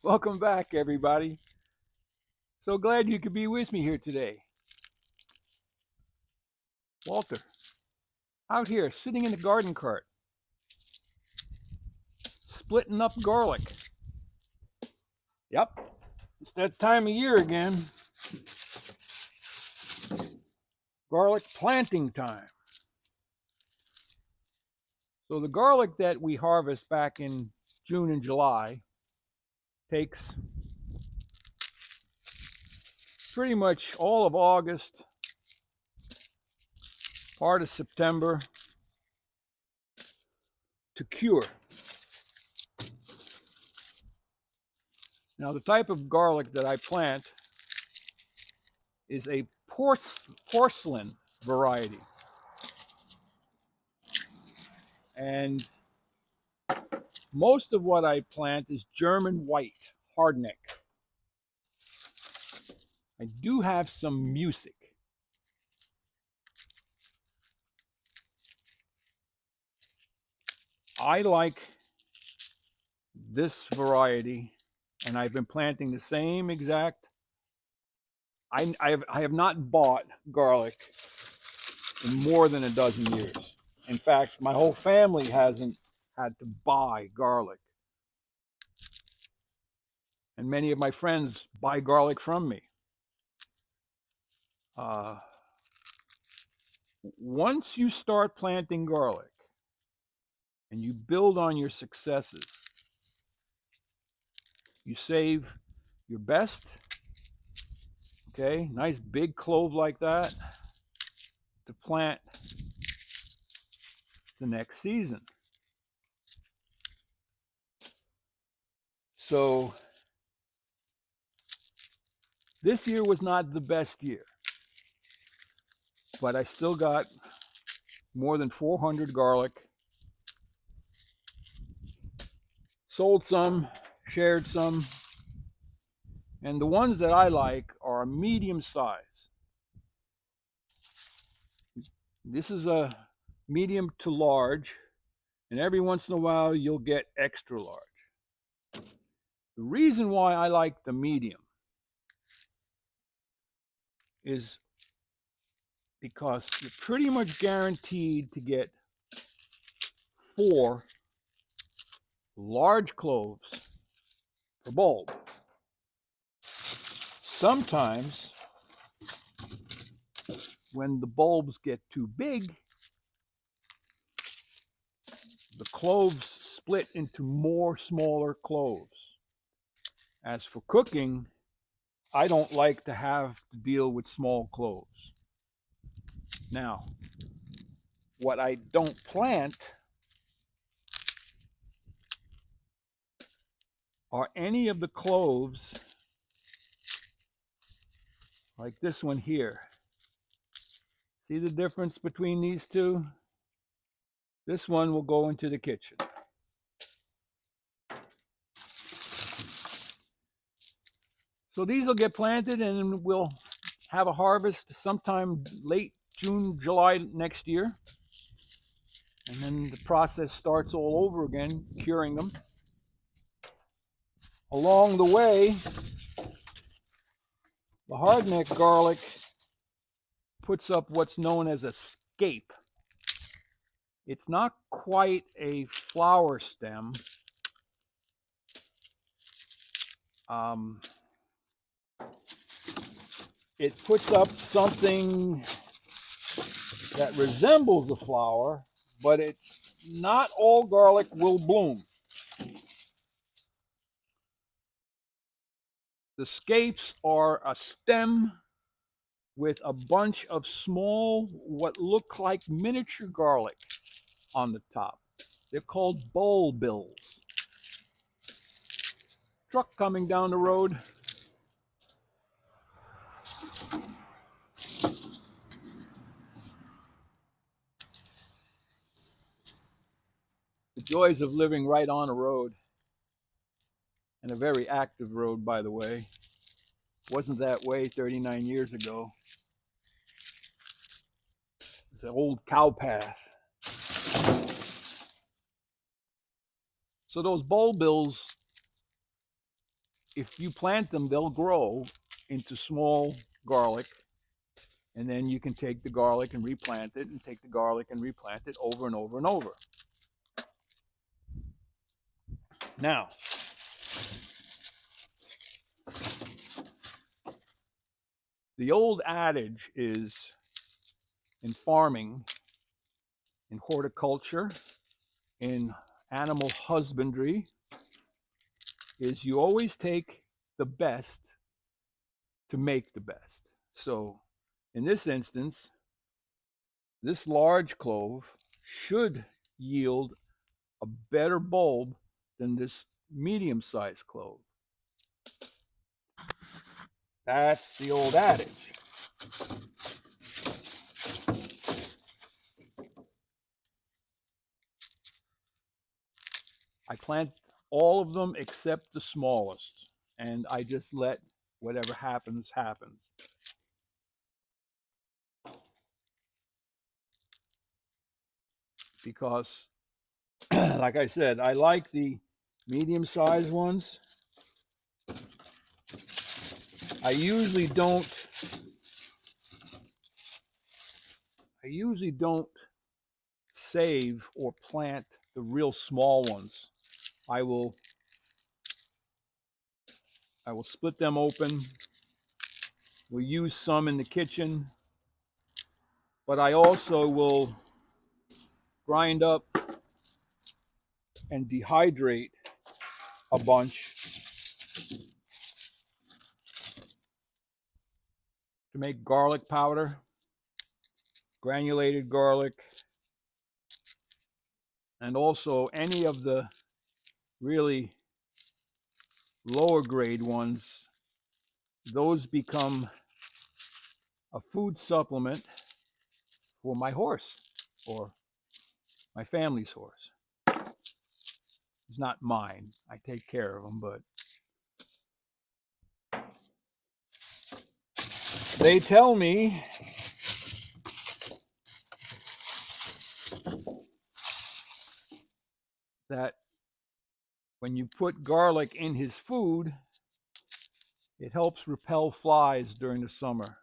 Welcome back, everybody. So glad you could be with me here today. Walter, out here sitting in the garden cart, splitting up garlic. Yep, it's that time of year again. Garlic planting time. So the garlic that we harvest back in June and July takes pretty much all of August, part of September to cure. Now the type of garlic that I plant is a porcelain variety. And most of what I plant is German white, hardneck. I do have some music. I like this variety, and I've been planting the same exact. I have not bought garlic in more than a dozen years. In fact, my whole family hasn't had to buy garlic. And many of my friends buy garlic from me. Once you start planting garlic and you build on your successes, you save your best, okay, nice big clove like that, to plant the next season. So this year was not the best year, but I still got more than 400 garlic. Sold some, shared some, and the ones that I like are a medium size. This is a medium to large, and every once in a while you'll get extra large. The reason why I like the medium is because you're pretty much guaranteed to get 4 large cloves per bulb. Sometimes when the bulbs get too big, the cloves split into more smaller cloves. As for cooking, I don't like to have to deal with small cloves. Now, what I don't plant are any of the cloves like this one here. See the difference between these two? This one will go into the kitchen. So these will get planted and we'll have a harvest sometime late June, July next year. And then the process starts all over again, curing them. Along the way, the hardneck garlic puts up what's known as a scape. It's not quite a flower stem. It puts up something that resembles a flower, but not all garlic will bloom. The scapes are a stem with a bunch of small, what look like miniature garlic on the top. They're called bulbils. Truck coming down the road. The joys of living right on a road, and a very active road, by the way. Wasn't that way 39 years ago. It's an old cow path. So those bulbils if you plant them, they'll grow into small garlic, and then you can take the garlic and replant it, and take the garlic and replant it over and over and over. Now, the old adage is, in farming, in horticulture, in animal husbandry, is you always take the best to make the best. So in this instance, this large clove should yield a better bulb than this medium-sized clove. That's the old adage. I plant all of them except the smallest, and I just let whatever happens, happens. Because, like I said, I like the medium-sized ones. I usually don't save or plant the real small ones. I will split them open. We'll use some in the kitchen, but I also will grind up and dehydrate a bunch to make garlic powder, granulated garlic, and also any of the really lower grade ones. Those become a food supplement for my horse, or my family's horse. It's not mine. I take care of them, but they tell me that when you put garlic in his food, it helps repel flies during the summer.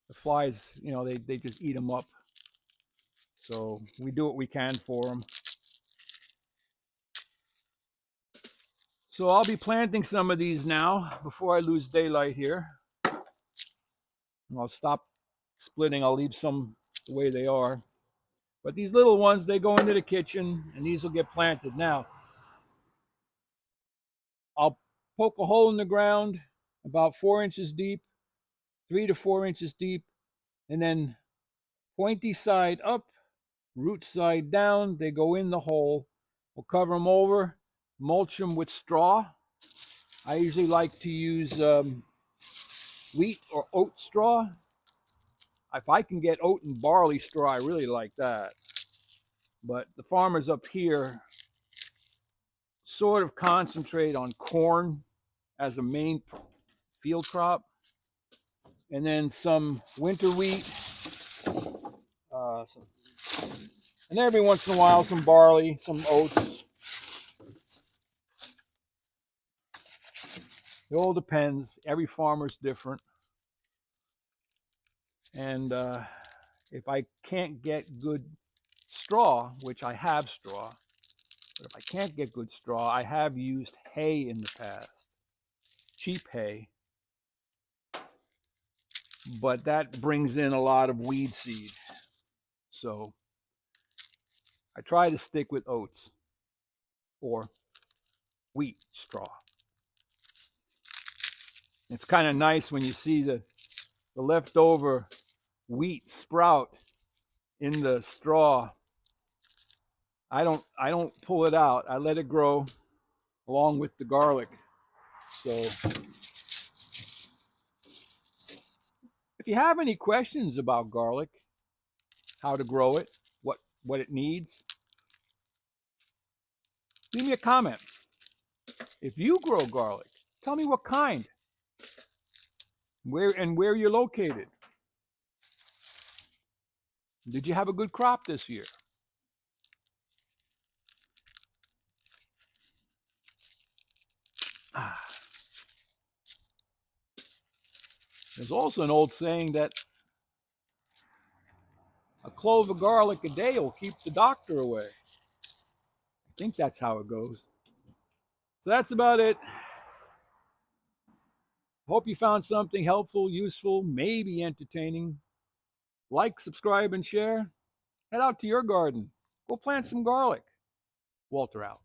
The flies, they just eat them up. So we do what we can for them. So I'll be planting some of these now before I lose daylight here. I'll stop splitting. I'll leave some the way they are. But these little ones, they go into the kitchen, and these will get planted. Now, I'll poke a hole in the ground about 4 inches deep, 3 to 4 inches deep, and then pointy side up, root side down. They go in the hole. We'll cover them over, mulch them with straw. I usually like to use wheat or oat straw. If I can get oat and barley straw, I really like that. But the farmers up here sort of concentrate on corn as a main field crop, and then some winter wheat, and every once in a while some barley, some oats. It all depends. Every farmer's different. And if I can't get good straw, which I have straw, but if I can't get good straw, I have used hay in the past, cheap hay, but that brings in a lot of weed seed. So I try to stick with oats or wheat straw. It's kind of nice when you see the leftover wheat sprout in the straw. I don't pull it out. I let it grow along with the garlic. So if you have any questions about garlic, how to grow it, what it needs, leave me a comment. If you grow garlic, tell me what kind, where you're located. Did you have a good crop this year? There's also an old saying that a clove of garlic a day will keep the doctor away. I think that's how it goes. So that's about it. Hope you found something helpful, useful, maybe entertaining. Like, subscribe, and share. Head out to your garden. Go plant some garlic. Walter out.